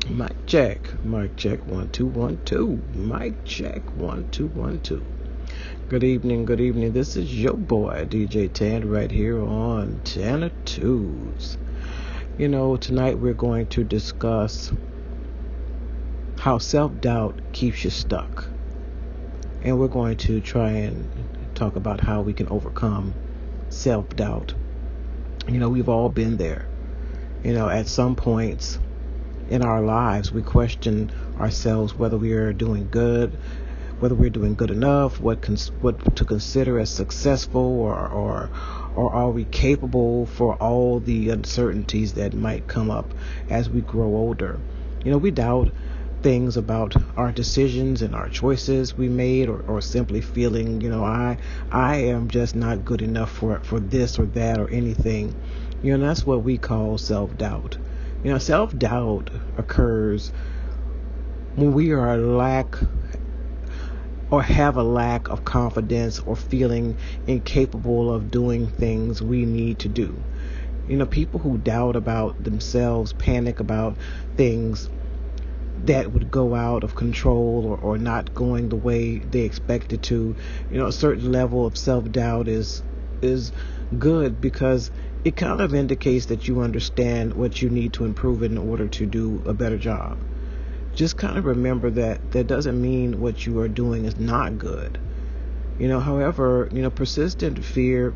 Mic check, 1 2 1 2. Mic check, 1 2 1 2. Good evening. This is your boy DJ Tan right here on Tanner Tunes. Tonight we're going to discuss how self-doubt keeps you stuck, and we're going to try and talk about how we can overcome self-doubt. We've all been there. At some points in our lives, we question ourselves whether we are doing good, whether we're doing good enough, what to consider as successful, or are we capable for all the uncertainties that might come up as we grow older. We doubt things about our decisions and our choices we made, or simply feeling, I am just not good enough for this or that or anything. That's what we call self-doubt. Self-doubt occurs when we are have a lack of confidence or feeling incapable of doing things we need to do. People who doubt about themselves panic about things that would go out of control or not going the way they expect it to. A certain level of self-doubt is good because it kind of indicates that you understand what you need to improve in order to do a better job. Just kind of remember that doesn't mean what you are doing is not good. However, persistent fear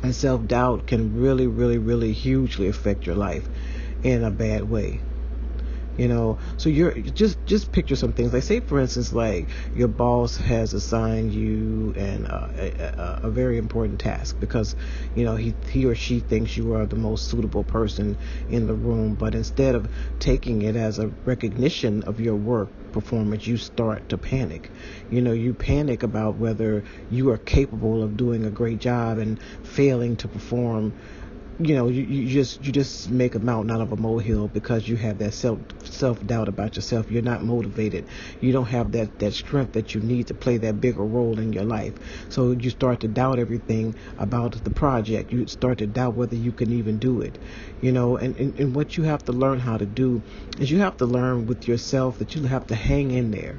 and self-doubt can really, really, really hugely affect your life in a bad way. So you're just picture some things. Like, say for instance, like your boss has assigned you a very important task because he or she thinks you are the most suitable person in the room, but instead of taking it as a recognition of your work performance, you start to panic. You panic about whether you are capable of doing a great job, and failing to perform, you just make a mountain out of a molehill because you have that self-doubt about yourself. You're not motivated. You don't have that strength that you need to play that bigger role in your life. So you start to doubt everything about the project. You start to doubt whether you can even do it. And what you have to learn how to do is you have to learn with yourself that you have to hang in there.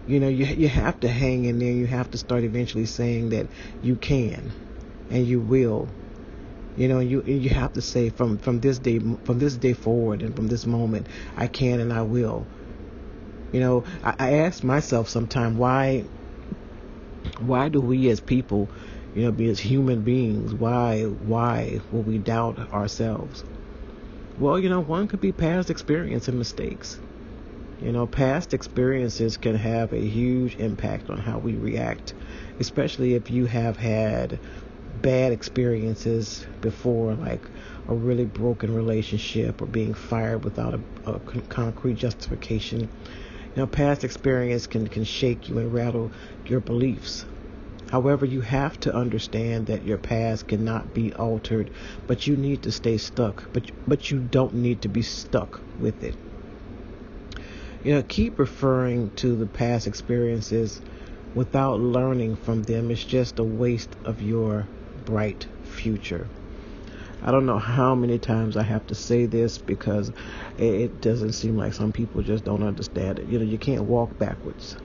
You have to hang in there. You have to start eventually saying that you can and you will. You have to say from this day forward, and from this moment, I can and I will. I ask myself sometimes, why do we as people, be as human beings, why will we doubt ourselves? Well, one could be past experience and mistakes. Past experiences can have a huge impact on how we react, especially if you have had bad experiences before, like a really broken relationship or being fired without a concrete justification. Past experience can shake you and rattle your beliefs. However, you have to understand that your past cannot be altered, but you need to stay stuck. But you don't need to be stuck with it. Keep referring to the past experiences without learning from them. It's just a waste of your bright future. I don't know how many times I have to say this because it doesn't seem like some people just don't understand it. You can't walk backwards.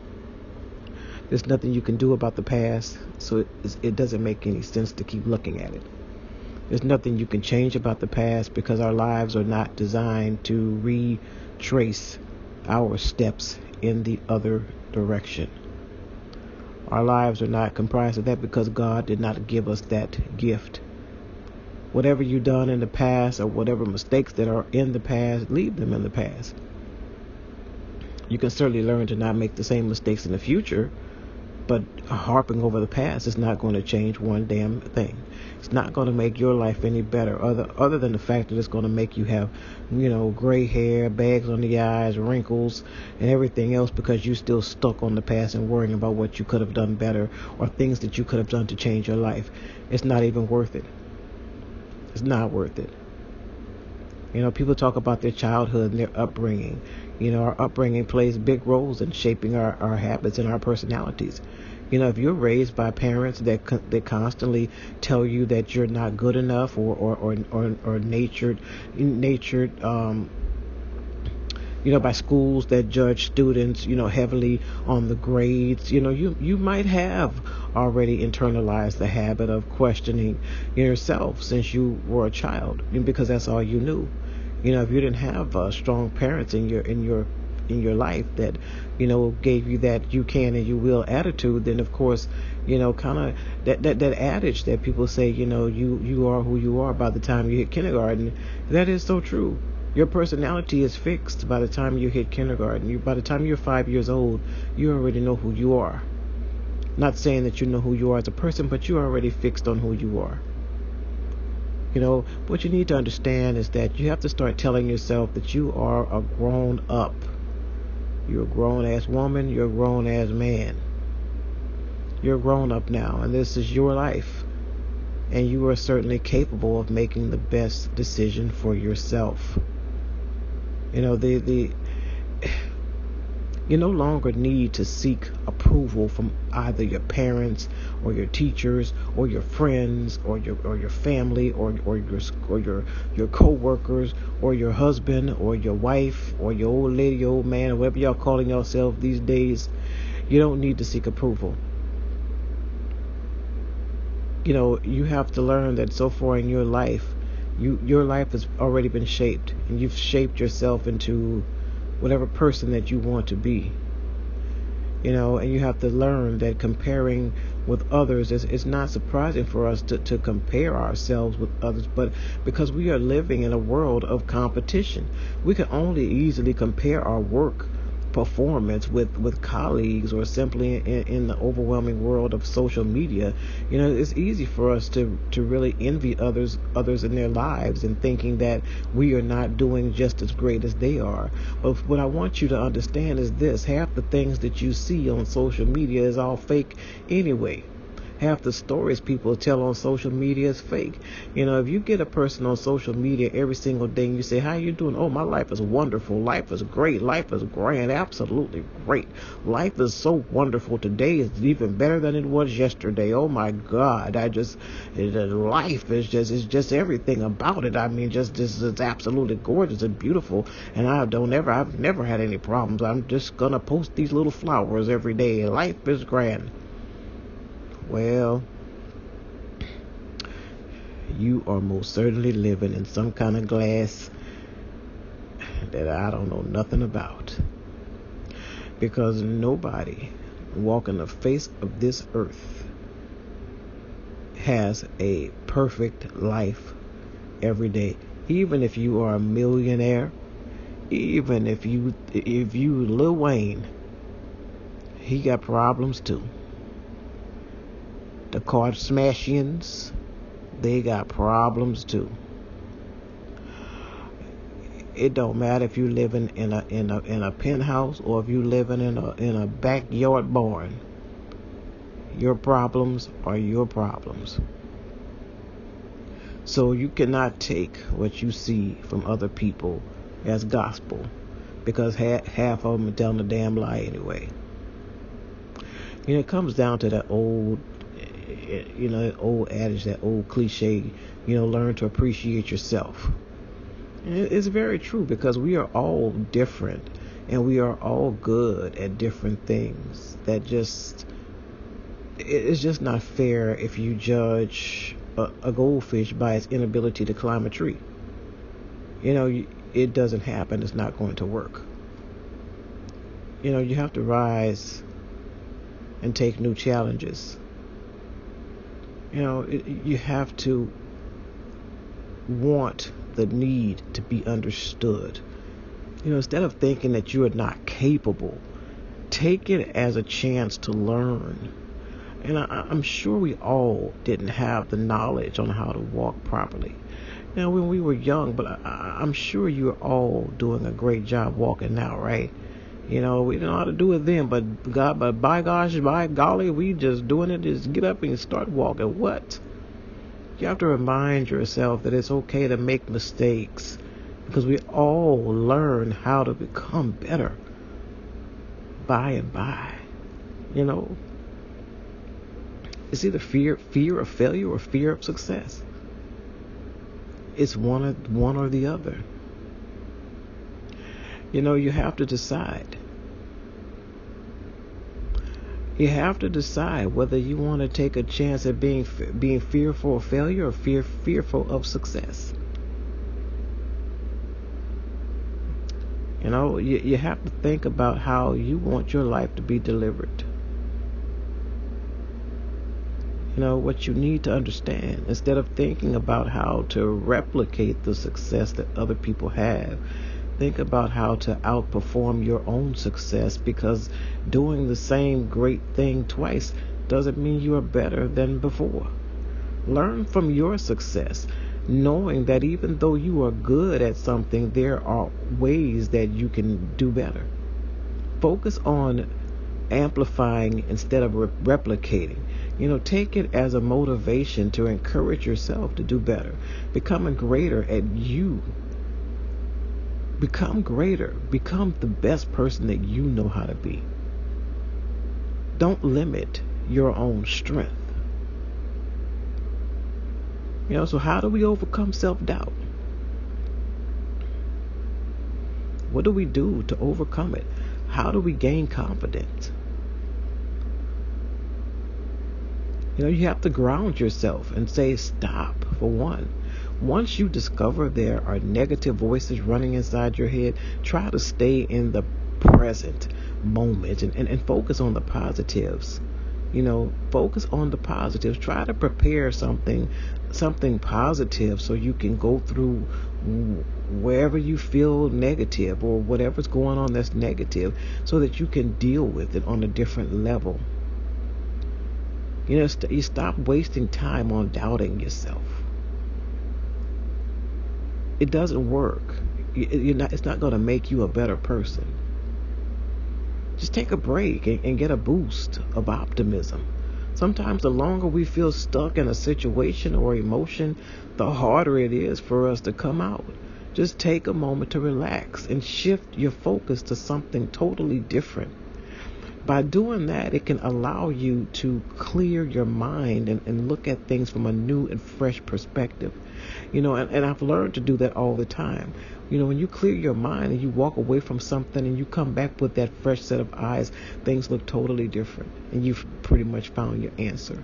There's nothing you can do about the past, so it doesn't make any sense to keep looking at it. There's nothing you can change about the past because our lives are not designed to retrace our steps in the other direction. Our lives are not comprised of that because God did not give us that gift. Whatever you've done in the past, or whatever mistakes that are in the past, leave them in the past. You can certainly learn to not make the same mistakes in the future, but harping over the past is not going to change one damn thing. It's not going to make your life any better, other than the fact that it's going to make you have, gray hair, bags on the eyes, wrinkles, and everything else, because you're still stuck on the past and worrying about what you could have done better or things that you could have done to change your life. It's not even worth it. It's not worth it. People talk about their childhood and their upbringing. Our upbringing plays big roles in shaping our habits and our personalities. If you're raised by parents that constantly tell you that you're not good enough, or natured by schools that judge students, heavily on the grades. You might have already internalized the habit of questioning yourself since you were a child, because that's all you knew. If you didn't have strong parents in your life that gave you that you can and you will attitude, then of course kind of that adage that people say, you are who you are by the time you hit kindergarten. That is so true. Your personality is fixed by the time you hit kindergarten. By the time you're 5 years old, you already know who you are. Not saying that you know who you are as a person, but you're already fixed on who you are. What you need to understand is that you have to start telling yourself that you are a grown up. You're a grown-ass woman. You're a grown-ass man. You're grown up now, and this is your life. And you are certainly capable of making the best decision for yourself. You no longer need to seek approval from either your parents or your teachers or your friends or your family or your co-workers or your husband or your wife or your old lady, old man, or whatever y'all calling yourself these days. You don't need to seek approval. You have to learn that so far in your life, your life has already been shaped, and you've shaped yourself into whatever person that you want to be. And you have to learn that comparing with others is not surprising for us to compare ourselves with others, but because we are living in a world of competition, we can only easily compare our work performance with colleagues or simply in the overwhelming world of social media. It's easy for us to really envy others in their lives and thinking that we are not doing just as great as they are. But what I want you to understand is this: half the things that you see on social media is all fake anyway. Half the stories people tell on social media is fake. If you get a person on social media every single day and you say, how you doing? Oh, my life is wonderful. Life is great. Life is grand. Absolutely great. Life is so wonderful. Today is even better than it was yesterday. Oh my God. Life is just everything about it. I mean, just it's absolutely gorgeous and beautiful. And I've never had any problems. I'm just going to post these little flowers every day. Life is grand. Well, you are most certainly living in some kind of glass that I don't know nothing about. Because nobody walking the face of this earth has a perfect life every day. Even if you are a millionaire, even if you Lil Wayne, he got problems too. The Kardashians, they got problems too. It don't matter if you living in a penthouse or if you living in a backyard barn. Your problems are your problems. So you cannot take what you see from other people as gospel, because half of them are telling a damn lie anyway. It comes down to that old adage, that old cliche, learn to appreciate yourself. And it's very true, because we are all different and we are all good at different things. It's just not fair if you judge a goldfish by its inability to climb a tree. It doesn't happen. It's not going to work. You have to rise and take new challenges. You have to want the need to be understood. Instead of thinking that you are not capable, take it as a chance to learn. And I'm sure we all didn't have the knowledge on how to walk properly when we were young, but I'm sure you're all doing a great job walking now, right? We didn't know how to do it then, but by golly, we just doing it. Just get up and start walking. What? You have to remind yourself that it's okay to make mistakes, because we all learn how to become better by and by. It's either fear of failure or fear of success. It's one or the other. You have to decide. You have to decide whether you want to take a chance at being fearful of failure or fearful of success. You have to think about how you want your life to be delivered. What you need to understand, instead of thinking about how to replicate the success that other people have, think about how to outperform your own success, because doing the same great thing twice doesn't mean you are better than before. Learn from your success, knowing that even though you are good at something, there are ways that you can do better. Focus on amplifying instead of replicating. Take it as a motivation to encourage yourself to do better. Becoming greater at you. Become greater. Become the best person that you know how to be. Don't limit your own strength. So how do we overcome self-doubt? What do we do to overcome it? How do we gain confidence? You have to ground yourself and say stop, for one. Once you discover there are negative voices running inside your head, try to stay in the present moment and focus on the positives. Focus on the positives. Try to prepare something positive so you can go through wherever you feel negative or whatever's going on that's negative, so that you can deal with it on a different level. You stop wasting time on doubting yourself. It doesn't work. It's not going to make you a better person. Just take a break and get a boost of optimism. Sometimes the longer we feel stuck in a situation or emotion, the harder it is for us to come out. Just take a moment to relax and shift your focus to something totally different. By doing that, it can allow you to clear your mind and look at things from a new and fresh perspective. And I've learned to do that all the time. When you clear your mind and you walk away from something and you come back with that fresh set of eyes, things look totally different, and you've pretty much found your answer.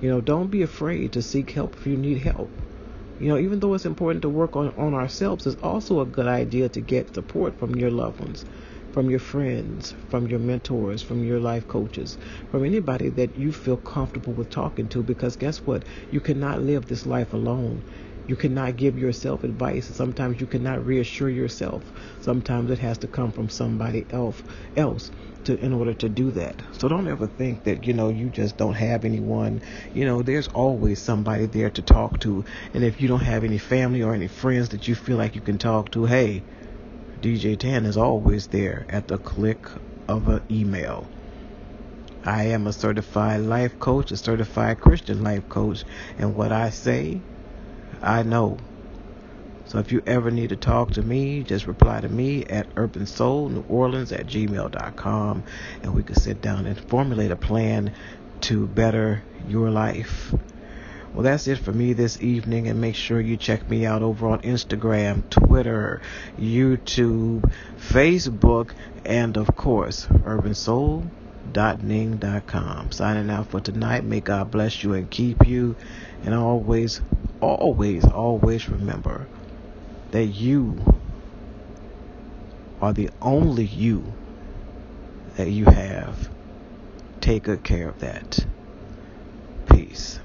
Don't be afraid to seek help if you need help. Even though it's important to work on ourselves, it's also a good idea to get support from your loved ones, from your friends, from your mentors, from your life coaches, from anybody that you feel comfortable with talking to, because guess what? You cannot live this life alone. You cannot give yourself advice. Sometimes you cannot reassure yourself. Sometimes it has to come from somebody else in order to do that. So don't ever think that, you just don't have anyone. There's always somebody there to talk to. And if you don't have any family or any friends that you feel like you can talk to, hey, DJ Tan is always there at the click of an email. I am a certified life coach, a certified Christian life coach, and what I say, I know. So if you ever need to talk to me, just reply to me at urbansoulneworleans@gmail.com, and we can sit down and formulate a plan to better your life. Well, that's it for me this evening, and make sure you check me out over on Instagram, Twitter, YouTube, Facebook, and of course, urbansoul.ning.com. Signing out for tonight. May God bless you and keep you, and always remember that you are the only you that you have. Take good care of that. Peace.